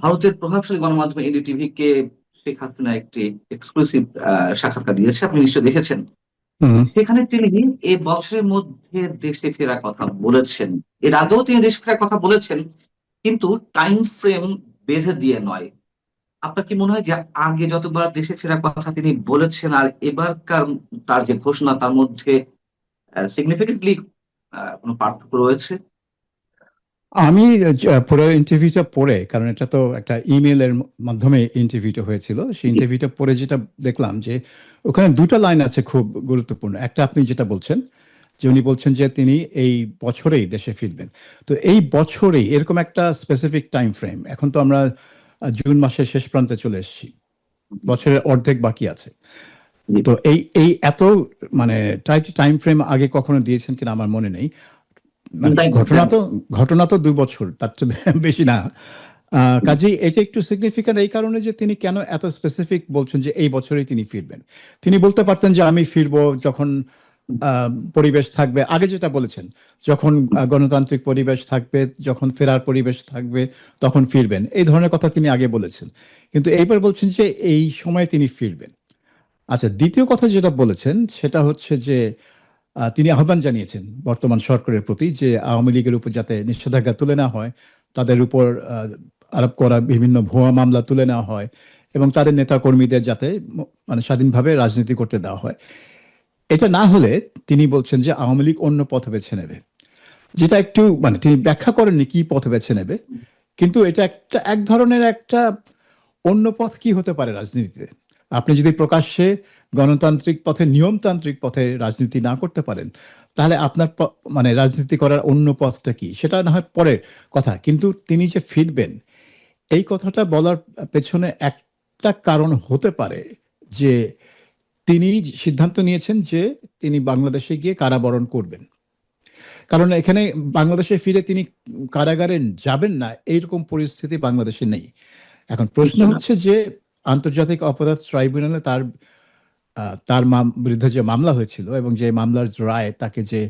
ভারতের প্রভাবশালী গণমাধ্যম এনডিটিভি কে শেখ হাসিনা একটি এক্সক্লুসিভ সাক্ষাৎকার দিয়েছে, আপনি নিশ্চয়ই দেখেছেন। হুম। সেখানে তিনি এই বছরের মধ্যে দেশে ফেরার কথা বলেছেন। এর আগেও তিনি দেশে ফেরার কথা বলেছেন, কিন্তু টাইম ফ্রেম বেঁধে দিয়ে নয়। আপনার কি মনে হয় যে আগে যতবার দেশে ফেরার কথা তিনি বলেছেন আর এবারকার তার যে ঘোষণা তার মধ্যে সিগনিফিকেন্টলি কোনো পার্থক্য রয়েছে? আমি পুরো ইন্টারভিউটা পড়ে, কারণ এটা তো একটা ইমেলের মাধ্যমে ইন্টারভিউটা হয়েছিল, সেই ইন্টারভিউটা পড়ে যেটা দেখলাম যে ওখানে দুটো লাইন আছে খুব গুরুত্বপূর্ণ। একটা আপনি যেটা বলছেন, যে উনি বলছেন যে তিনি এই বছরেই দেশে ফিরবেন। তো এই বছরেই এরকম একটা স্পেসিফিক টাইম ফ্রেম, এখন তো আমরা জুন মাসের শেষ প্রান্তে চলে এসেছি, বছরের অর্ধেক বাকি আছে। জি। তো এই এই এত মানে টাইট টাইম ফ্রেম আগে কখনো দিয়েছেন কিনা আমার মনে নেই। মানে তাই না? ঘটনা তো 2 বছর, তার চেয়ে বেশি না। কাজেই এটা একটু সিগনিফিক্যান্ট এই কারণে যে তিনি কেন এত স্পেসিফিক বলছেন যে এই বছরেই তিনি ফিরবেন। তিনি বলতে পারতেন যে আমি ফিরবো যখন আহ, পরিবেশ থাকবে, আগে যেটা বলেছেন, যখন গণতান্ত্রিক পরিবেশ থাকবে, যখন ফেরার পরিবেশ থাকবে তখন ফিরবেন, এই ধরনের কথা তিনি আগে বলেছেন। কিন্তু এইবার বলছেন যে এই সময়ে তিনি ফিরবেন। আচ্ছা, দ্বিতীয় কথা যেটা বলেছেন সেটা হচ্ছে যে তিনি আহ্বান জানিয়েছেন বর্তমান সরকারের প্রতি যে আওয়ামী লীগের উপর যাতে নিষেধাজ্ঞা তুলে নেওয়া হয়, তাদের উপর আরোপ করা বিভিন্ন ভুয়া মামলা তুলে নেওয়া হয়, এবং তাদের নেতা কর্মীদের যাতে মানে স্বাধীনভাবে রাজনীতি করতে দেওয়া হয়। এটা না হলে তিনি বলছেন যে আওয়ামী লীগ অন্য পথ বেছে নেবে, যেটা একটু মানে তিনি ব্যাখ্যা করেননি কি পথ বেছে নেবে। কিন্তু এটা একটা এক ধরনের একটা অন্য পথ কি হতে পারে রাজনীতিতে? আপনি যদি প্রকাশ্যে গণতান্ত্রিক পথে, নিয়মতান্ত্রিক পথে রাজনীতি না করতে পারেন, তাহলে আপনার মানে রাজনীতি করার অন্য পথটা কি, সেটা না হয় পরের কথা। কিন্তু তিনি যে ফিরবেন, এই কথাটা বলার পেছনে একটা কারণ হতে পারে যে তিনি সিদ্ধান্ত নিয়েছেন যে তিনি বাংলাদেশে গিয়ে কারাবরণ করবেন। কারণ এখানে বাংলাদেশে ফিরে তিনি কারাগারে যাবেন না এইরকম পরিস্থিতি বাংলাদেশে নেই। এখন প্রশ্ন নিশ্চয় না। হচ্ছে যে আন্তর্জাতিক অপরাধ ট্রাইব্যুনালে তার বিরুদ্ধে যে মামলা হয়েছিল এবং যে মামলার রায় তাকে যে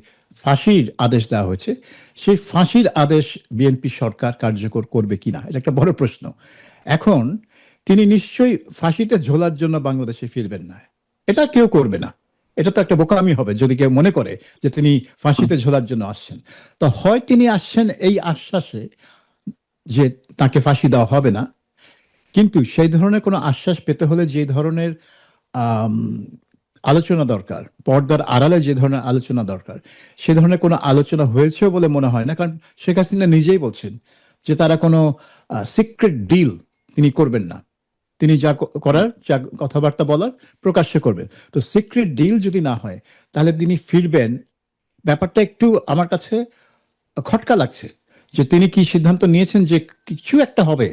ফাঁসির আদেশ দেওয়া হয়েছে, সেই ফাঁসির আদেশ বিএনপি সরকার কার্যকর করবে কিনা, এটা একটা বড় প্রশ্ন। এখন তিনি নিশ্চয়ই ফাঁসিতে ঝোলার জন্য বাংলাদেশে ফিরবেন না, এটা কেউ করবে না। এটা তো একটা বোকামি হবে যদি কেউ মনে করে যে তিনি ফাঁসিতে ঝোলার জন্য আসছেন। তো হয় তিনি আসছেন এই আশ্বাসে যে তাকে ফাঁসি দেওয়া হবে না, কিন্তু সেই ধরনের কোনো আশ্বাস পেতে হলে যে ধরনের আম, আলোচনা দরকার, পর্দার আড়ালে যে ধরনের আলোচনা দরকার, সে ধরনের কোনো আলোচনা হয়েছেও বলে মনে হয় না। কারণ শেখ হাসিনা নিজেই বলছেন যে তারা কোনো সিক্রেট ডিল তিনি করবেন না। তিনি যা করার, যা কথাবার্তা বলার, প্রকাশ্যে করবেন। তো সিক্রেট ডিল যদি না হয়, তাহলে তিনি ফিরবেন, ব্যাপারটা একটু আমার কাছে খটকা লাগছে। যে তিনি কি সিদ্ধান্ত নিয়েছেন যে কিছু একটা হবে,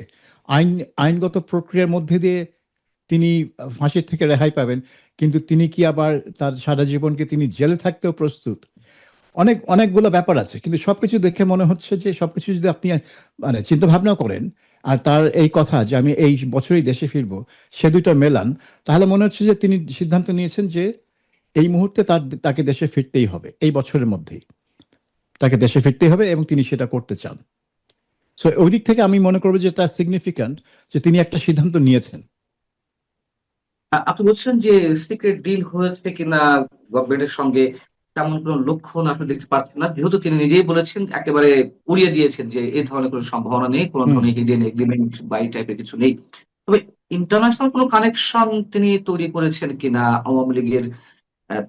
আইন আইনগত প্রক্রিয়ার মধ্যে দিয়ে তিনি ফাঁসির থেকে রেহাই পাবেন, কিন্তু তিনি কি আবার তার সারা জীবনকে তিনি জেলে থাকতেও প্রস্তুত? অনেকগুলো ব্যাপার আছে, কিন্তু সবকিছু দেখে মনে হচ্ছে যে সবকিছু যদি আপনি মানে চিন্তা ভাবনা করেন, আর তার এই কথা যে আমি এই বছরই দেশে ফিরবো, সে দুটো মেলান, তাহলে মনে হচ্ছে যে তিনি সিদ্ধান্ত নিয়েছেন যে এই মুহূর্তে তাকে দেশে ফিরতেই হবে, এই বছরের মধ্যেই তাকে দেশে ফিরতেই হবে, এবং তিনি সেটা করতে চান। সো ওই দিক থেকে আমি মনে করবো যে এটা সিগনিফিক্যান্ট যে তিনি একটা সিদ্ধান্ত নিয়েছেন। আপনি বলছেন যে সিক্রেট ডিল হয়েছে কিনা গভর্নমেন্টের সঙ্গে, তেমন কোনো লক্ষণ আপনি দেখতে পাচ্ছেন না, যেহেতু তিনি নিজেই বলেছেন, একেবারে উড়িয়ে দিয়েছেন যে এই ধরনের কোনো সম্ভাবনা নেই, কোনো হুম। ধরনের হিডেন এগ্রিমেন্ট বা এই টাইপের কিছু নেই। তবে ইন্টারন্যাশনাল কোনো কানেকশন তিনি তৈরি করেছেন কিনা আওয়ামী লীগের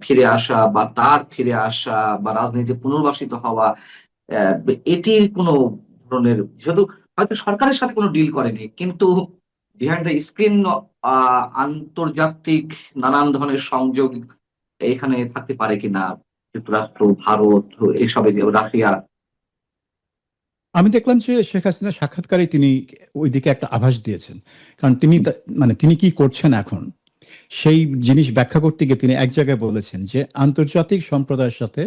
ফিরে আসা বা তার ফিরে আসা বা রাজনীতি পুনর্বাসিত হওয়া, এটির কোনো ধরনের, যেহেতু হয়তো সরকারের সাথে কোনো ডিল করেনি, কিন্তু বিহাইন্ড দ্য স্ক্রিন আন্তর্জাতিক নানান ধরনের সংযোগ এখানে থাকতে পারে কিনা, যুক্তরাষ্ট্র, ভারত, এইসবে, রাশিয়া। আমি দেখলাম যে শেখ হাসিনা সাক্ষাৎকারে তিনি ওইদিকে একটা আভাস দিয়েছেন। কারণ তিনি মানে তিনি কি করছেন এখন, সেই জিনিস ব্যাখ্যা করতে গিয়ে তিনি এক জায়গায় বলেছেন যে আন্তর্জাতিক সম্প্রদায়ের সাথে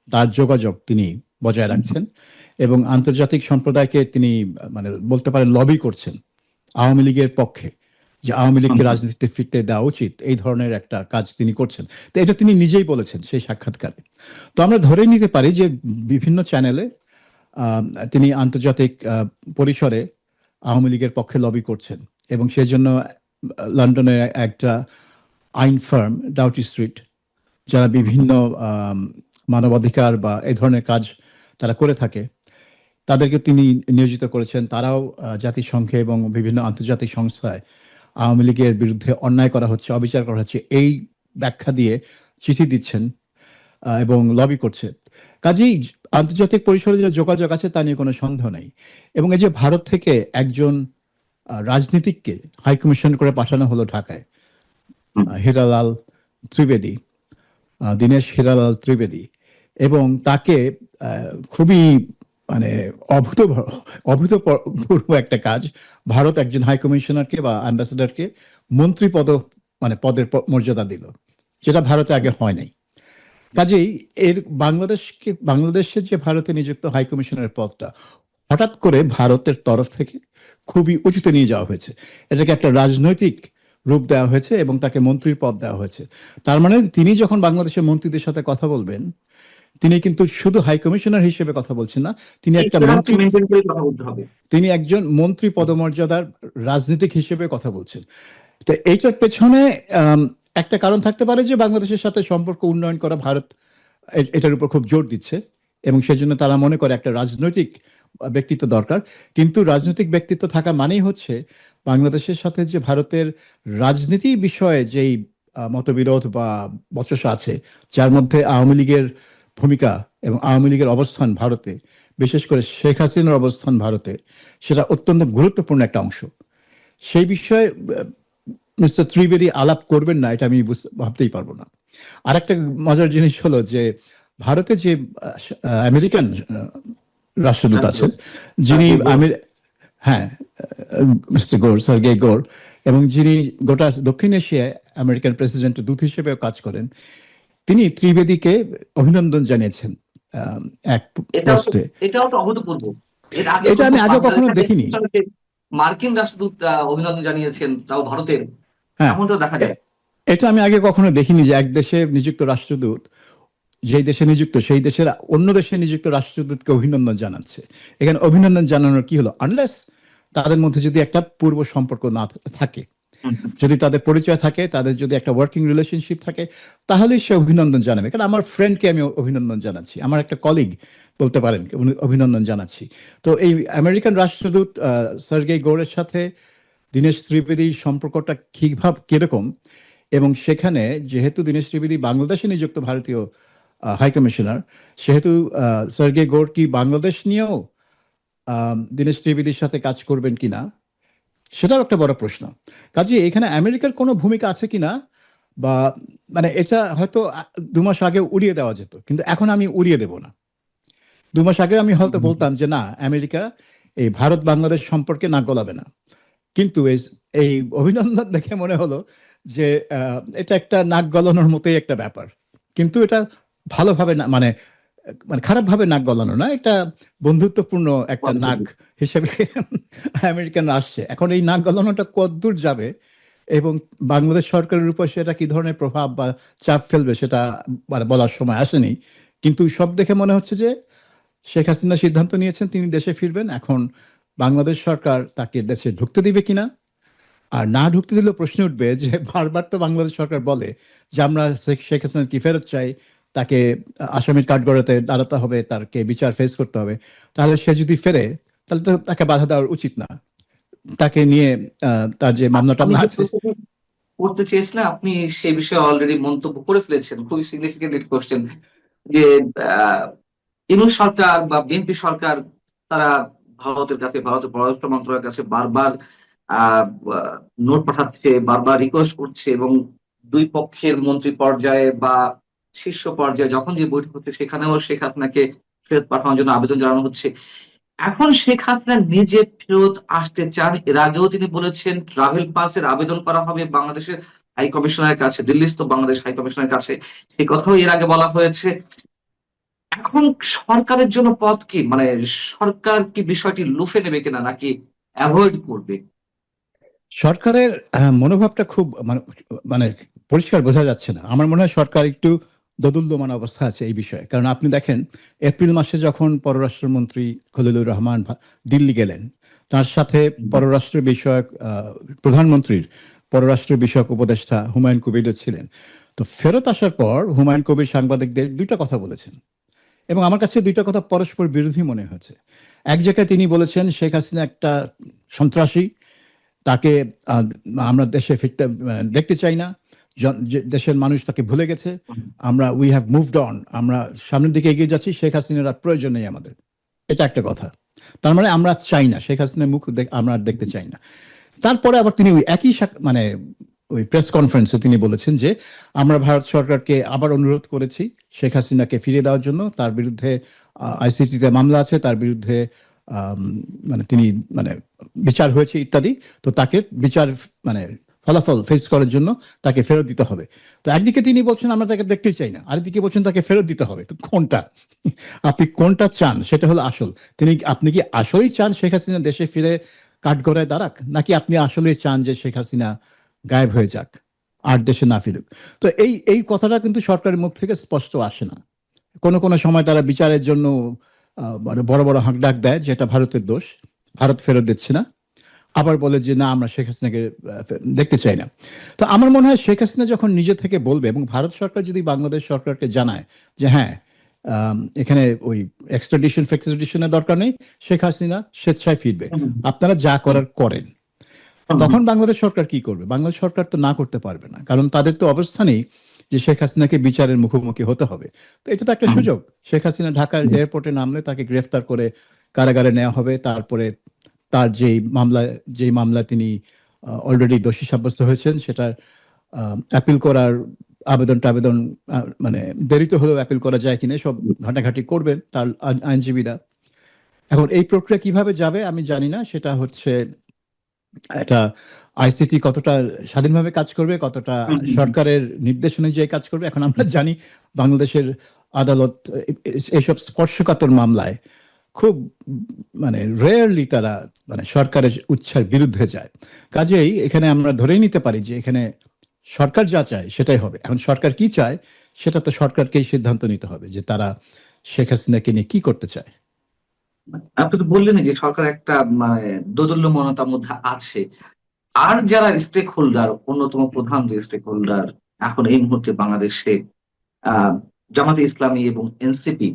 তার যোগাযোগ তিনি বজায় রাখছেন, এবং আন্তর্জাতিক সম্প্রদায়কে তিনি মানে বলতে পারেন লবি করছেন আওয়ামী লীগের পক্ষে, যে আওয়ামী লীগকে রাজনীতিতে ফিরতে দেওয়া উচিত, এই ধরনের একটা কাজ তিনি করছেন। তো এটা তিনি নিজেই বলেছেন সেই সাক্ষাৎকারে। তো আমরা ধরেই নিতে পারি যে বিভিন্ন চ্যানেলে আহ, তিনি আন্তর্জাতিক পরিসরে আওয়ামী লীগের পক্ষে লবি করছেন, এবং সেজন্য লন্ডনে একটা আইন ফার্ম ডাউটি স্ট্রিট, যারা বিভিন্ন আম, মানবাধিকার বা এই ধরনের কাজ তারা করে থাকে, তাদেরকে তিনি নিয়োজিত করেছেন। তারাও জাতিসংঘে এবং বিভিন্ন আন্তর্জাতিক সংস্থায় আওয়ামী লীগের বিরুদ্ধে অন্যায় করা হচ্ছে, অবিচার করা হচ্ছে, এই ব্যাখ্যা দিয়ে চিঠি দিচ্ছেন এবং লবি করছে। কাজেই আন্তর্জাতিক পরিসরে যে যোগাযোগ আছে তা নিয়ে কোনো সন্দেহ নেই। এবং এই যে ভারত থেকে একজন রাজনীতিককে হাইকমিশন করে পাঠানো হলো ঢাকায়, হুম। হীরালাল ত্রিবেদী, দীনেশ হীরালাল ত্রিবেদী, এবং তাকে খুবই মানে অভূতপূর্ব একটা কাজ, ভারত একজন হাই কমিশনারকে বা অ্যাম্বাসেডরকে মন্ত্রী পদের মর্যাদা দিল, যেটা ভারতে আগে হয় নাই। কাজেই এর বাংলাদেশের যে ভারতে নিযুক্ত হাই কমিশনারের পদটা হঠাৎ করে ভারতের তরফ থেকে খুবই উঁচুতে নিয়ে যাওয়া হয়েছে। এটাকে একটা রাজনৈতিক রূপ দেওয়া হয়েছে এবং তাকে মন্ত্রীর পদ দেওয়া হয়েছে। তার মানে তিনি যখন বাংলাদেশের মন্ত্রীদের সাথে কথা বলবেন, তিনি কিন্তু শুধু হাই কমিশনার হিসেবে কথা বলছেন না, তিনি এই একটা ফেডারেশন মন্ত্রী, মেনটেন করে কথা বলতে হবে। তিনি একজন মন্ত্রী পদমর্যাদার রাজনীতিক হিসেবে কথা বলছেন। তো এইটার পেছনে আম, একটা কারণ থাকতে পারে যে বাংলাদেশের সাথে সম্পর্ক উন্নয়ন করা ভারত এটার উপর খুব জোর দিচ্ছে, এবং সেজন্য তারা মনে করে একটা রাজনৈতিক ব্যক্তিত্ব দরকার। কিন্তু রাজনৈতিক ব্যক্তিত্ব থাকা মানেই হচ্ছে বাংলাদেশের সাথে যে ভারতের রাজনীতি বিষয়ে যেই মতবিরোধ বা বচসা আছে, যার মধ্যে আওয়ামী লীগের ভূমিকা এবং আওয়ামী লীগের অবস্থান ভারতে, বিশেষ করে শেখ হাসিনার অবস্থান ভারতে, সেটা অত্যন্ত গুরুত্বপূর্ণ একটা অংশ। সেই বিষয়ে মিস্টার ত্রিবেদী আলাপ করবেন না, এটা আমি ভাবতেই পারবো না। আর একটা মজার জিনিস হলো যে ভারতে যে আমেরিকান রাষ্ট্রদূত আছেন, যিনি হ্যাঁ, মিস্টার গোর, সার্গেই গোর, এবং যিনি গোটা দক্ষিণ এশিয়ায় আমেরিকান প্রেসিডেন্টের দূত হিসেবেও কাজ করেন, তিনি ত্রিবেদীকে অভিনন্দন জানিয়েছেন এক পোস্টে। এটাও তো অভূতপূর্ব। এর আগে এটা কিন্তু আমি আগে কখনো বাংলাদেশের দেখিনি। মার্কিন রাষ্ট্রদূত অভিনন্দন জানিয়েছেন, তাও ভারতের, হ্যাঁ, এমনটা দেখা যায়। এটা আমি আগে কখনো দেখিনি যে এক দেশে নিযুক্ত রাষ্ট্রদূত যেই দেশে নিযুক্ত সেই দেশের অন্য দেশে নিযুক্ত রাষ্ট্রদূতকে অভিনন্দন জানাচ্ছে। এখানে অভিনন্দন জানানোর কি হলো, আনলেস তাদের মধ্যে যদি একটা পূর্ব সম্পর্ক না থাকে, হুম। যদি তাদের পরিচয় থাকে, তাদের যদি একটা ওয়ার্কিং রিলেশনশিপ থাকে, তাহলেই সে অভিনন্দন জানাবে। কারণ আমার ফ্রেন্ডকে আমি অভিনন্দন জানাচ্ছি, আমার একটা কলিগ বলতে পারেন অভিনন্দন জানাচ্ছি। তো এই আমেরিকান রাষ্ট্রদূত সার্গেই গোরের সাথে দীনেশ ত্রিবেদীর সম্পর্কটা কিরকম, এবং সেখানে যেহেতু দীনেশ ত্রিবেদী বাংলাদেশে নিযুক্ত ভারতীয় হাই কমিশনার, সেহেতু সার্গেই গোর কি বাংলাদেশ নিয়েও দীনেশ ত্রিবেদীর সাথে কাজ করবেন কিনা, সেটাও একটা বড় প্রশ্ন। কাজে এখানে আমেরিকার কোনো ভূমিকা আছে কিনা, বা মানে এটা হয়তো 2 মাস আগে উড়িয়ে দেওয়া যেত, কিন্তু এখন আমি উড়িয়ে দেব না। 2 মাস আগে আমি হয়তো বলতাম যে না, আমেরিকা এই ভারত বাংলাদেশ সম্পর্কে নাক গলাবে না। কিন্তু এই অভিনন্দন দেখে মনে হলো যে এটা একটা নাক গলানোর মতোই একটা ব্যাপার। কিন্তু এটা ভালোভাবে না, মানে মানে খারাপভাবে নাক গলানো না, এটা বন্ধুত্বপূর্ণ একটা নাক হিসেবে আমেরিকান আসছে। এখন এই নাক গলানোটা কতদূর যাবে এবং বাংলাদেশ সরকারের উপর সেটা কি ধরনের প্রভাব বা চাপ ফেলবে, সেটা মানে বলার সময় আসেনি। কিন্তু সব দেখে মনে হচ্ছে যে শেখ হাসিনা সিদ্ধান্ত নিয়েছেন তিনি দেশে ফিরবেন। এখন বাংলাদেশ সরকার তাকে দেশে ঢুকতে দিবে কিনা, আর না ঢুকতে দিলেও প্রশ্ন উঠবে যে বারবার তো বাংলাদেশ সরকার বলে যে আমরা শেখ হাসিনা কি ফেরত চাই, তাকে আসামির কাঠগড়াতে দাঁড়াতে হবে, তাকে বিচার ফেস করতে হবে। তাহলে সে যদি ফেরে, তাহলে তো তাকে বাধা দেওয়ার উচিত না, তাকে নিয়ে তার যে মামলা আমি টামলা যে আছে। প্রশ্নটি করতে চেয়েছিলাম, আপনি সেই বিষয়ে অলরেডি মন্তব্য করে ফেলেছেন, খুবই সিগনিফিকেন্ট কোশ্চেন। যে আহ, ইউনূস সরকার বা বিএনপি সরকার, তারা ভারতের পররাষ্ট্র মন্ত্রণালয়ের কাছে বারবার আহ আহ, নোট পাঠাচ্ছে, বারবার রিকোয়েস্ট করছে, এবং দুই পক্ষের মন্ত্রী পর্যায়ে বা শীর্ষ পর্যায়ে যখন যে বৈঠক হচ্ছে, সেখানেও শেখ হাসিনাকে ফেরত পাঠানোর জন্য আবেদন জানানো হচ্ছে। এখন শেখ হাসিনা নিজে ফেরত আসতে চান। এর আগেও তিনি বলেছেন ট্রাভেল পাসের আবেদন করা হবে বাংলাদেশের হাই কমিশনের কাছে, দিল্লিস্থ বাংলাদেশ হাই কমিশনের কাছে, সেই কথাও এর আগে বলা হয়েছে। এখন সরকারের জন্য পথ কি, মানে সরকার কি বিষয়টি লুফে নেবে কিনা, নাকি অ্যাভয়েড করবে? সরকারের মনোভাবটা খুব মানে মানে পরিষ্কার বোঝা যাচ্ছে না। আমার মনে হয় সরকার একটু দোদুল্যমান অবস্থা আছে এই বিষয়ে। কারণ আপনি দেখেন এপ্রিল মাসে যখন পররাষ্ট্রমন্ত্রী খলিলুর রহমান দিল্লি গেলেন, তার সাথে পররাষ্ট্র বিষয়ক প্রধানমন্ত্রীর পররাষ্ট্র বিষয়ক উপদেষ্টা হুমায়ুন কবিরও ছিলেন। তো ফেরত আসার পর হুমায়ুন কবির সাংবাদিকদের দুইটা কথা বলেছেন, এবং আমার কাছে দুইটা কথা পরস্পর বিরোধী মনে হয়েছে। এক জায়গায় তিনি বলেছেন শেখ হাসিনা একটা সন্ত্রাসী, তাকে আহ, আমরা দেশে ফিরতে দেখতে চাই না, দেশের মানুষ তাকে ভুলে গেছে, আমরা উই হ্যাভ মুভড অন, আমরা সামনের দিকে এগিয়ে যাচ্ছি, শেখ হাসিনার আর প্রয়োজন নেই আমাদের। এটা একটা কথা। তার মানে আমরা চাই না শেখ হাসিনার মুখ আমরা আর দেখতে চাই না। তারপরে আবার তিনি ওই একই মানে ওই প্রেস কনফারেন্সে তিনি বলেছেন যে আমরা ভারত সরকারকে আবার অনুরোধ করেছি শেখ হাসিনাকে ফিরিয়ে দেওয়ার জন্য, তার বিরুদ্ধে আইসিটিতে মামলা আছে, তার বিরুদ্ধে মানে তিনি মানে বিচার হয়েছে ইত্যাদি, তো তাকে বিচার মানে ফলাফল ফেস করার জন্য তাকে ফেরত দিতে হবে। তো একদিকে তিনি বলছেন আমরা তাকে দেখতেই চাই না, আরেকদিকে বলছেন তাকে ফেরত দিতে হবে। তো কোনটা আপনি কোনটা চান সেটা হলো আসল। আপনি কি আসলেই চান শেখ হাসিনা দেশে ফিরে কাঠগড়ায় দাঁড়াক, নাকি আপনি আসলে চান যে শেখ হাসিনা গায়েব হয়ে যাক আর দেশে না ফিরুক? তো এই এই কথাটা কিন্তু সরকারের মুখ থেকে স্পষ্ট আসে না। কোনো কোনো সময় তারা বিচারের জন্য মানে বড় বড় হাঁকডাক দেয়, যেটা ভারতের দোষ, ভারত ফেরত দিচ্ছে না। আবার বলে যে না আমরা শেখ হাসিনাকে দেখতে চাই না। তো আমার মনে হয় শেখ হাসিনা যখন নিজে থেকে বলবে, এবং ভারত সরকার যদি বাংলাদেশ সরকারকে জানায় যে হ্যাঁ এখানে ওই এক্সট্রাডিশন ফেক্সট্রাডিশনের দরকার নেই, শেখ হাসিনা স্বেচ্ছায় ফিরবে, আপনারা যা করার করেন, তখন বাংলাদেশ সরকার কি করবে? বাংলাদেশ সরকার তো না করতে পারবে না, কারণ তাদের তো অবস্থানেই যে শেখ হাসিনাকে বিচারের মুখোমুখি হতে হবে। তো এটা তো একটা সুযোগ। শেখ হাসিনা ঢাকার এয়ারপোর্টে নামলে তাকে গ্রেফতার করে কারাগারে নেওয়া হবে, তারপরে তার যেই মামলা তিনি অলরেডি দোষী সাব্যস্ত হয়েছেন সেটার অ্যাপিল করার আবেদন মানে দেরিতে হলেও অ্যাপিল করা যায় কিনা সব ঘাটাঘাটি করবেন তার আইনজীবীরা। এখন এই প্রক্রিয়া কিভাবে যাবে আমি জানি না, সেটা হচ্ছে এটা আইসিটি কতটা স্বাধীনভাবে কাজ করবে, কতটা সরকারের নির্দেশ অনুযায়ী কাজ করবে। এখন আমরা জানি বাংলাদেশের আদালত এইসব স্পর্শকাতর মামলায় খুব মানে রেয়ারলি তারা মানে সরকারের উচ্ছার বিরুদ্ধে যায়। কাজেই এখানে আমরা ধরেই নিতে পারি যে এখানে সরকার যা চায় সেটাই হবে। এখন সরকার কি চায় সেটা তো সরকারকেই সিদ্ধান্ত নিতে হবে যে তারা শেখ হাসিনাকে নিয়ে কি করতে চায়। আপনি তো বললেন যে সরকার একটা মানে দোদুল্যমানতার মধ্যে আছে। আর যারা স্টেক হোল্ডার, অন্যতম প্রধান যে স্টেক হোল্ডার এখন এই মুহূর্তে বাংলাদেশে আহ জামাতে ইসলামী এবং এনসিপি,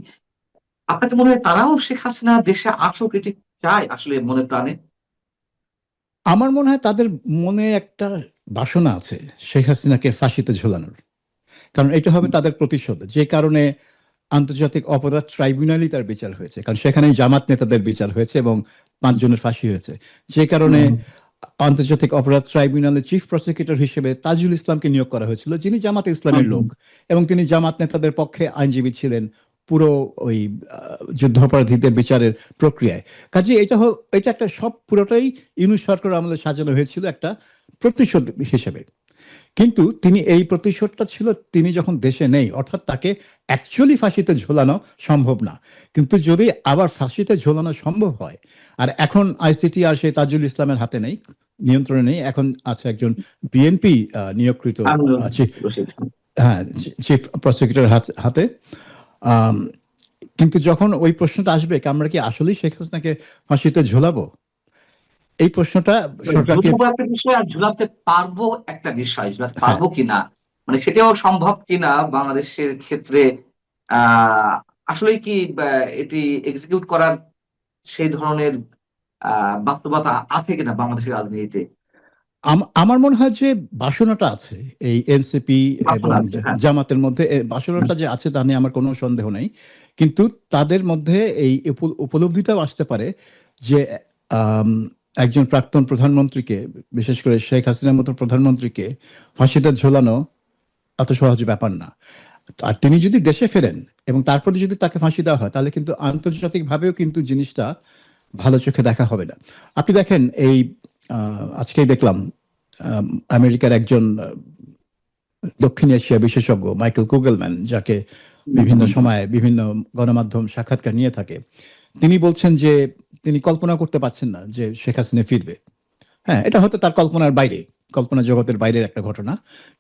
আপনাকে মনে হয় তারাও শেখ হাসিনা দেশে আসুক এটি চায় আসলে মনে প্রাণে? আমার মনে হয় তাদের মনে একটা বাসনা আছে শেখ হাসিনাকে ফাঁসিতে ঝোলানোর, কারণ এটা হবে তাদের প্রতিশোধ। যে কারণে আন্তর্জাতিক অপরাধ ট্রাইব্যুনালই তার বিচার হয়েছে, কারণ সেখানে জামাত নেতাদের বিচার হয়েছে এবং 5 জনের ফাঁসি হয়েছে। যে কারণে আন্তর্জাতিক অপরাধ ট্রাইব্যুনালের চিফ প্রসিকিউটর হিসেবে তাজুল ইসলামকে নিয়োগ করা হয়েছিল, যিনি জামাত ইসলামের লোক, এবং তিনি জামাত নেতাদের পক্ষে আইনজীবী ছিলেন পুরো ওই যুদ্ধাপরাধীদের বিচারের প্রক্রিয়ায়। কাজে এটা একটা সব পুরোটাই ইউনূস সরকার আমলে সাজানো হয়েছিল একটা প্রতিশোধ হিসেবে। কিন্তু তিনি এই প্রতিশোধটা ছিল তিনি যখন দেশে নেই, অর্থাৎ তাকে অ্যাকচুয়ালি ফাঁসিতে ঝোলানো সম্ভব না। কিন্তু যদি আবার ফাঁসিতে ঝোলানো সম্ভব হয়, আর এখন আইসিটি আর সেই তাজুল ইসলামের হাতে নেই, নিয়ন্ত্রণে নেই, এখন আছে একজন বিএনপি নিয়োগকৃত হ্যাঁ চিফ প্রসিকিউটর হাতে। আম, কিন্তু যখন ওই প্রশ্নটা আসবে আমরা কি আসলেই শেখ হাসিনাকে ফাঁসিতে ঝোলাবো, এই প্রশ্নটা সরকারকে একটা বিষয়, আর ঝুলাতে পারবো একটা বিষয়, ঝুলাতে হ্যাঁ। পারবো কিনা মানে সেটাও সম্ভব কিনা বাংলাদেশের ক্ষেত্রে আসলে কি এটি এক্সিকিউট করার সেই ধরনের বাস্তবতা আছে কিনা বাংলাদেশের রাজনীতিতে? আমার মনে হয় যে বাসনাটা আছে এই এনসিপি এবং বাস্তবতা আছে, হ্যাঁ। জামাতের মধ্যে, বাসনাটা যে আছে তা নিয়ে আমার কোনো সন্দেহ নেই। কিন্তু তাদের মধ্যে এই উপলব্ধিটাও আসতে পারে যে আম, একজন প্রাক্তন প্রধানমন্ত্রীকে, বিশেষ করে শেখ হাসিনার মতো প্রধানমন্ত্রীকে ফাঁসিতে ঝোলানো এত সহজ ব্যাপার না। আর তিনি যদি দেশে ফেরেন এবং তারপরে যদি তাকে ফাঁসি দেওয়া হয়, তাহলে কিন্তু আন্তর্জাতিকভাবেও কিন্তু জিনিসটা ভালো চোখে দেখা হবে না। আপনি দেখেন এই আজকেই দেখলাম আম, আমেরিকার একজন দক্ষিণ এশিয়া বিশেষজ্ঞ মাইকেল কুগেলম্যান, যাকে বিভিন্ন সময়ে বিভিন্ন গণমাধ্যম সাক্ষাৎকার নিয়ে থাকে, তিনি বলছেন যে তিনি কল্পনা করতে পারছেন না যে শেখ হাসিনা ফিরবে। হ্যাঁ, এটা হয়তো তার কল্পনার বাইরে, কল্পনা জগতের বাইরের একটা ঘটনা,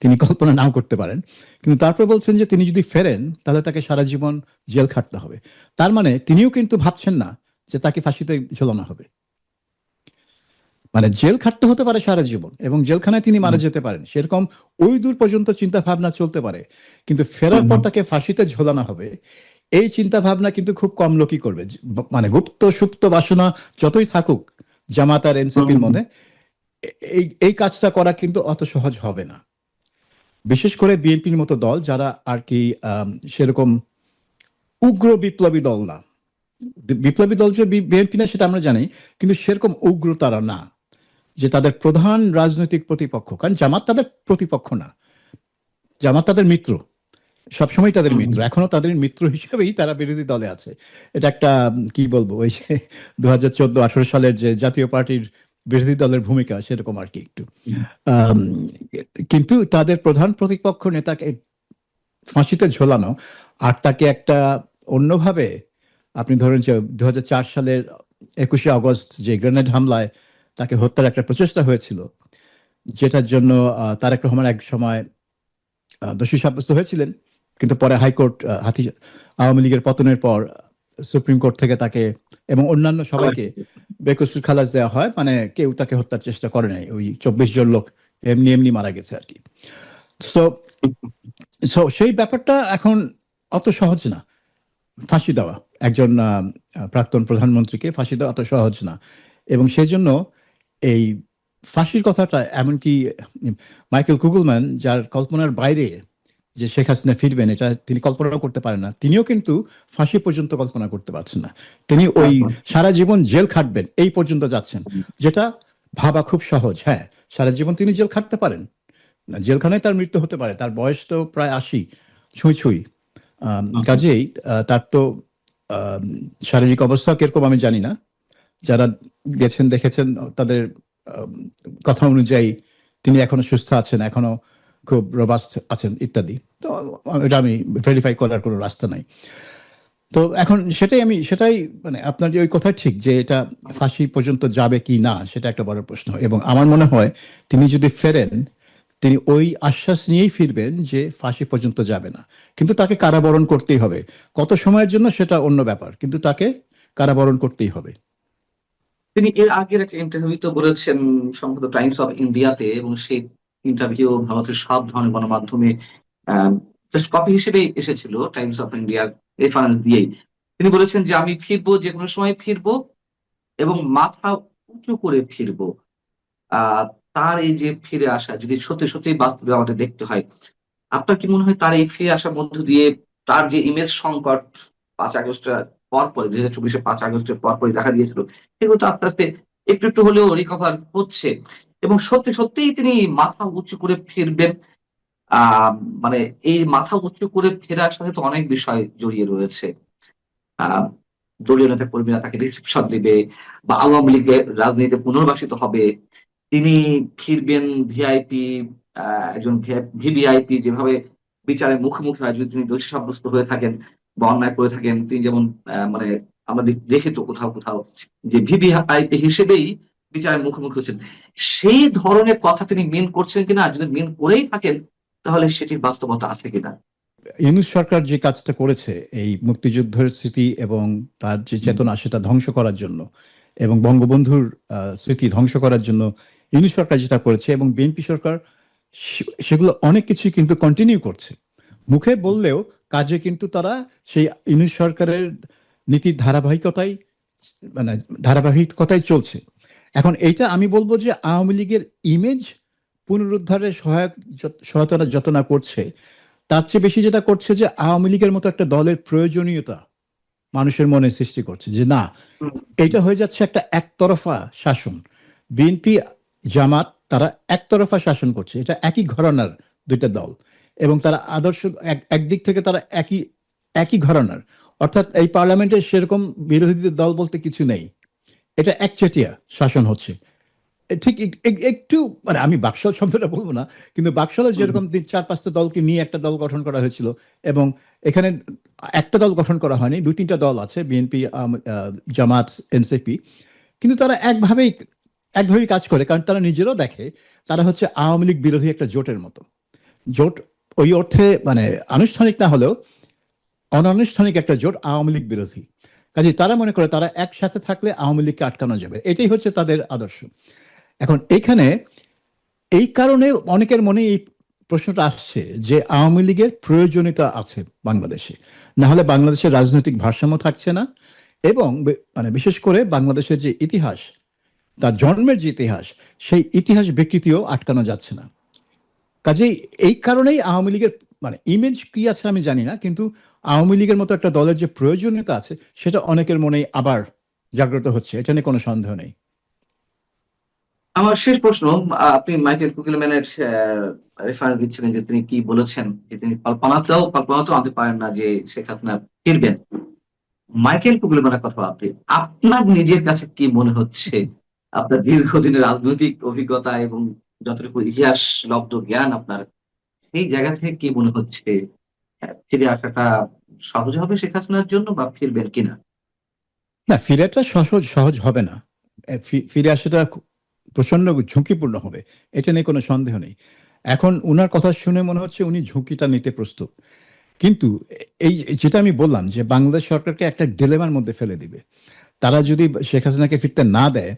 তিনি কল্পনা নাও করতে পারেন, কিন্তু তারপর বলছেন যে তিনি যদি ফেরেন তাহলে তাকে সারা জীবন জেল খাটতে হবে। তার মানে তিনিও কিন্তু ভাবছেন না যে তাকে ফাঁসিতে ঝোলানো হবে। মানে জেল খাটতে হতে পারে সারা জীবন এবং জেলখানায় তিনি মারা যেতে পারেন, সেরকম ওই দূর পর্যন্ত চিন্তা ভাবনা চলতে পারে। কিন্তু ফেরার পর তাকে ফাঁসিতে ঝোলানো হবে, এই চিন্তা ভাবনা কিন্তু খুব কম লোকই করবে। মানে গুপ্ত সুপ্ত বাসনা যতই থাকুক জামাত আর এনসিপির মনে, এই এই কাজটা করা কিন্তু অত সহজ হবে না। বিশেষ করে বিএনপির মতো দল যারা আর কি সেরকম উগ্র বিপ্লবী দল না। বিপ্লবী দল যে বিএনপি না সেটা আমরা জানি, কিন্তু সেরকম উগ্র তারা না যে তাদের প্রধান রাজনৈতিক প্রতিপক্ষ, কারণ জামাত তাদের প্রতিপক্ষ না, জামাত তাদের মিত্র, সবসময় তাদের মিত্র, এখনো তাদের মিত্র হিসেবেই তারা বিরোধী দলে আছে। এটা একটা কি বলবো, ওই যে 2014-18 সালের যে জাতীয় পার্টির বিরোধী দলের ভূমিকা সেরকম আর কি একটু। আম, কিন্তু তাদের প্রধান প্রতিপক্ষ নেতাকে ফাঁসিতে ঝোলানো আর তাকে একটা অন্যভাবে, আপনি ধরেন যে 2004 সালের 21শে আগস্ট যে গ্রেনেড হামলায় তাকে হত্যার একটা প্রচেষ্টা হয়েছিল, যেটার জন্য তারেক রহমান এক সময় দোষী সাব্যস্ত হয়েছিলেন, কিন্তু পরে হাইকোর্ট আওয়ামী লীগের পতনের পর সুপ্রিম কোর্ট থেকে তাকে এবং অন্যান্য সবাইকে বেকসুর খালাস দেওয়া হয়, মানে কেউ তাকে হত্যার চেষ্টা করে নাই, ওই 24 জন লোক এমনি এমনি মারা গেছে আর কি। সো সো সেই ব্যাপারটা এখন অত সহজ না, ফাঁসি দেওয়া একজন প্রাক্তন প্রধানমন্ত্রীকে ফাঁসি দেওয়া অত সহজ না। এবং সেই জন্য এই ফাঁসির কথাটা, এমনকি মাইকেল কুগলম্যান, যার কল্পনার বাইরে যে শেখ হাসিনা ফিরবেন এটা তিনি কল্পনাও করতে পারেন না, তিনিও কিন্তু ফাঁসি পর্যন্ত কল্পনা করতে পারছেন না। তিনি ওই সারা জীবন জেল খাটবেন এই পর্যন্ত যাচ্ছেন, যেটা ভাবা খুব সহজ। হ্যাঁ, সারা জীবন তিনি জেল খাটতে পারেন, জেলখানায় তার মৃত্যু হতে পারে, তার বয়স তো প্রায় 80 ছুঁই ছুঁই। কাজেই তার তো আম, শারীরিক অবস্থা কিরকম আমি জানি না, যারা গেছেন দেখেছেন তাদের আম, কথা অনুযায়ী তিনি এখনো সুস্থ আছেন, এখনো খুব রোবাস্ট আছেন ইত্যাদি। তো এটা আমি ভেরিফাই করার কোনো রাস্তা নাই। তো এখন সেটাই মানে আপনার যে ওই কথা ঠিক যে এটা ফাঁসি পর্যন্ত যাবে কি না সেটা একটা বড় প্রশ্ন। এবং আমার মনে হয় তিনি যদি ফেরেন তিনি ওই আশ্বাস নিয়েই ফিরবেন যে ফাঁসি পর্যন্ত যাবে না, কিন্তু তাকে কারাবরণ করতেই হবে। কত সময়ের জন্য সেটা অন্য ব্যাপার, কিন্তু তাকে কারাবরণ করতেই হবে। তিনি এর আগের একটা ইন্টারভিউতে বলেছেন সম্ভবত টাইমস অফ ইন্ডিয়াতে, এবং সেই ইন্টারভিউ ভারতের সব ধরনের গণমাধ্যমে জাস্ট কপি হিসেবে এসেছিল, টাইমস অফ ইন্ডিয়ার রেফারেন্স দিয়েই। তিনি বলেছেন যে আমি ফিরবো, যে কোনো সময় ফিরবো এবং মাথা উঁচু করে ফিরবো। আহ তার এই যে ফিরে আসা যদি সত্যি সত্যি বাস্তবে আমাদের দেখতে হয়, আপনার কি মনে হয় তার এই ফিরে আসার মধ্য দিয়ে তার যে ইমেজ সংকট 5 আগস্টের পর পরে, 2024-এর 5 আগস্টের পর পরে দেখা দিয়েছিল, সেগুলো তো আস্তে আস্তে একটু একটু হলেও রিকভার হচ্ছে এবং সত্যি সত্যিই তিনি মাথা উঁচু করে ফিরবেন? আহ মানে এই মাথা উঁচু করে ফেরার সাথে তো অনেক বিষয় জড়িয়ে রয়েছে। আহ দলীয় নেতা কর্মীরা তাকে রিসেপশন দিবে, বা আওয়ামী লীগের রাজনীতিতে পুনর্বাসিত হবে, তিনি ফিরবেন ভিআইপি, একজন ভিভিআইপি যেভাবে বিচারের মুখোমুখি হয় যদি তিনি দোষী সাব্যস্ত হয়ে থাকেন বা অন্যায় করে থাকেন। তিনি যেমন মানে আমরা দেখি তো কোথাও কোথাও যে ভিভিআইপি হিসেবেই বিচারের মুখোমুখি হচ্ছেন, সেই ধরনের কথা তিনি মিন করছেন কিনা, আর যদি মিন করেই থাকেন তাহলে সেটির বাস্তবতা আছে কিনা। ইউনূস সরকার যে কাজটা করেছে এই মুক্তিযুদ্ধের স্মৃতি এবং তার যে চেতনা সেটা ধ্বংস করার জন্য এবং বঙ্গবন্ধুর স্মৃতি ধ্বংস করার জন্য ইউনূস সরকার যেটা করেছে, এবং বিএনপি সরকার সেগুলো অনেক কিছুই কিন্তু কন্টিনিউ করছে। মুখে বললেও কাজে কিন্তু তারা সেই ইউনূস সরকারের নীতির মানে ধারাবাহিকতায় চলছে। এখন এইটা আমি বলবো যে আওয়ামী লীগের ইমেজ পুনরুদ্ধারে সহায়তা যত না করছে, তার চেয়ে বেশি যেটা করছে যে আওয়ামী লীগের মতো একটা দলের প্রয়োজনীয়তা মানুষের মনে সৃষ্টি করছে, যে না, এইটা হয়ে যাচ্ছে একটা একতরফা শাসন। বিএনপি জামাত তারা একতরফা শাসন করছে, এটা একই ঘরানার দুইটা দল, এবং তারা আদর্শ একদিক থেকে তারা একই একই ঘরানার, অর্থাৎ এই পার্লামেন্টে সেরকম বিরোধী দল বলতে কিছু নেই, এটা একচেটিয়া শাসন হচ্ছে। ঠিক একটু মানে আমি বাকশাল শব্দটা বলবো না, কিন্তু বাকশালে যেরকম 4-5টা দলকে নিয়ে একটা দল গঠন করা হয়েছিল, এবং এখানে একটা দল গঠন করা হয়নি, 2-3টা দল আছে, বিএনপি, জামাত, এনসিপি, কিন্তু তারা একভাবেই একভাবেই কাজ করে, কারণ তারা নিজেরাও দেখে তারা হচ্ছে আওয়ামী লীগ বিরোধী একটা জোটের মতো। জোট ওই অর্থে মানে আনুষ্ঠানিক না হলেও অনানুষ্ঠানিক একটা জোট আওয়ামী লীগ বিরোধী। কাজে তারা মনে করে তারা একসাথে থাকলে আওয়ামী লীগকে আটকানো যাবে, এটাই হচ্ছে তাদের আদর্শ। এখন এখানে এই কারণে অনেকের মনে এই প্রশ্নটা আসছে যে আওয়ামী লীগের প্রয়োজনীয়তা আছে বাংলাদেশে, না হলে বাংলাদেশের রাজনৈতিক ভারসাম্য থাকছে না, এবং মানে বিশেষ করে বাংলাদেশের যে ইতিহাস, তার জন্মের যে ইতিহাস, সেই ইতিহাস বিকৃতিও আটকানো যাচ্ছে না। কাজেই এই কারণেই আওয়ামী লীগের মানে ইমেজ কি আছে আমি জানি না, কিন্তু আওয়ামী লীগের মতো একটা দলের যে প্রয়োজনীয়তা আছে সেটা অনেকের মনেই আবার জাগ্রত হচ্ছে, এটা নিয়ে কোনো সন্দেহ নেই। আমার শেষ প্রশ্ন, আপনি মাইকেল কুগেলম্যানের রেফারেন্স দিচ্ছিলেন যে তিনি কি বলেছেন, যে তিনি কল্পনাতেও আনতে পারেন না যে শেখ হাসিনা ফিরবেন। মাইকেল কুগেলম্যানের কথা আপনি, আপনার নিজের কাছে কি মনে হচ্ছে, আপনার দীর্ঘদিনের রাজনৈতিক অভিজ্ঞতা এবং যতটুকু ইতিহাস লব্ধ জ্ঞান আপনার, সেই জায়গা থেকে কি মনে হচ্ছে, ফিরে আসাটা সহজ হবে শেখ হাসিনার জন্য, বা ফিরবেন কিনা? না, ফিরেটা সহজ সহজ হবে না। ফিরে আসাটা প্রচন্ড ঝুঁকিপূর্ণ হবে, এটা নিয়ে কোনো সন্দেহ নেই। এখন উনার কথা শুনে মনে হচ্ছে উনি ঝুঁকিটা নিতে প্রস্তুত, কিন্তু এই যেটা আমি বললাম যে বাংলাদেশ সরকারকে একটা ডিলেমার মধ্যে ফেলে দিবে। তারা যদি শেখ হাসিনাকে ফিরতে না দেয়,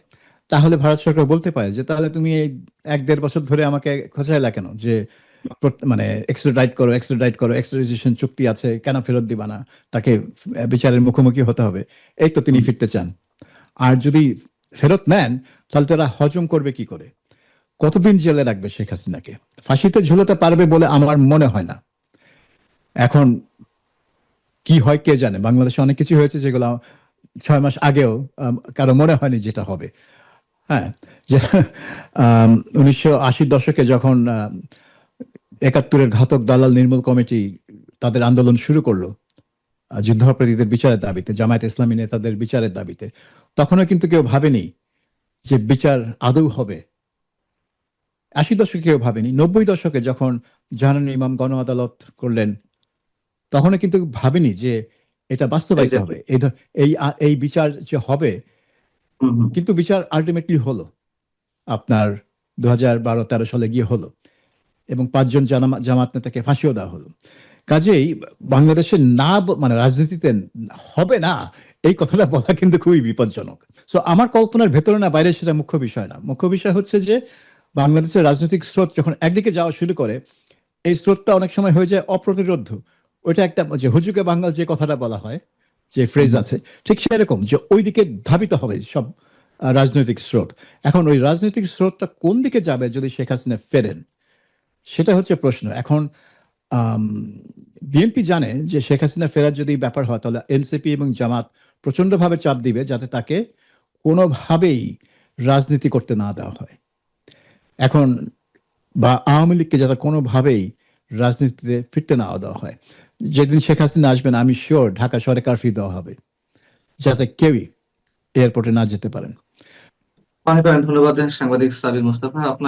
তাহলে ভারত সরকার বলতে পারে যে তাহলে তুমি এই 1-1.5 বছর ধরে আমাকে খোঁচাইলা কেন, যে মানে এক্সট্রাডাইট করো, এক্সট্রাডিশন চুক্তি আছে, কেন ফেরত দিবা না, তাকে বিচারের মুখোমুখি হতে হবে। এই তো তিনি ফিরতে চান। আর যদি ফেরত নেন, তাহলে তারা হজম করবে কি করে? কতদিন জেলে রাখবে শেখ হাসিনাকে? ফাঁসিতে ঝুলাতে পারবে বলে আমার মনে হয় না। এখন কি হয় কে জানে, বাংলাদেশে অনেক কিছু হয়েছে যেগুলো 6 মাস আগেও কারো মনে হয়নি যেটা হবে। হ্যাঁ, যে 1980-র দশকে যখন 71-এর ঘাতক দালাল নির্মূল কমিটি তাদের আন্দোলন শুরু করলো যুদ্ধাপরাধীদের বিচারের দাবিতে, জামায়াত ইসলামী নেতাদের বিচারের দাবিতে, তখনও কিন্তু কেউ ভাবেনি যে বিচার আদৌ হবে। 80 দশকে কেউ ভাবেনি। 90 দশকে যখন জাহানারা ইমাম গণ আদালত করলেন, তখনও কিন্তু ভাবেনি যে এটা বাস্তবায়িত এক্স্যাক্টলি। হবে, এই বিচার যে হবে। হম হম। কিন্তু বিচার আলটিমেটলি হলো, আপনার 2012-13 সালে গিয়ে হলো, এবং 5 জন জামাত নেতাকে ফাঁসিও দেওয়া হলো। কাজেই বাংলাদেশে মানে রাজনীতিতে হবে না, এই কথাটা বলা কিন্তু খুবই বিপজ্জনক। সো আমার কল্পনার ভেতরে না বাইরে সেটা মুখ্য বিষয় না। মুখ্য বিষয় হচ্ছে যে বাংলাদেশের রাজনৈতিক স্রোত যখন একদিকে যাওয়া শুরু করে, এই স্রোতটা অনেক সময় হয়ে যায় অপ্রতিরোধ্য। ওইটা একটা যে হুজুগে বাঙাল যে কথাটা বলা হয়, যে ফ্রেজ আছে, ঠিক সেরকম যে ওইদিকে ধাবিত হবে সব রাজনৈতিক স্রোত। এখন ওই রাজনৈতিক স্রোতটা কোন দিকে যাবে যদি শেখ হাসিনা ফেরেন, সেটা হচ্ছে প্রশ্ন। এখন বিএনপি জানে যে শেখ হাসিনা ফেরার যদি ব্যাপার হয়, তাহলে এনসিপি এবং জামাত প্রচন্ডভাবে চাপ দিবে যাতে তাকে কোনোভাবেই রাজনীতি করতে না দেওয়া হয়। এখন বা আওয়ামী লীগকে যাতে কোনোভাবেই রাজনীতিতে ফিরতে না দেওয়া হয়। যেদিন শেখ হাসিনা আসবেন, আমি শিওর ঢাকা শহরে কারফিউ দেওয়া হবে, যাতে কেউই এয়ারপোর্টে না যেতে পারেন। অনেক অনেক ধন্যবাদ সাংবাদিক সাবির মুস্তাফা আপনার।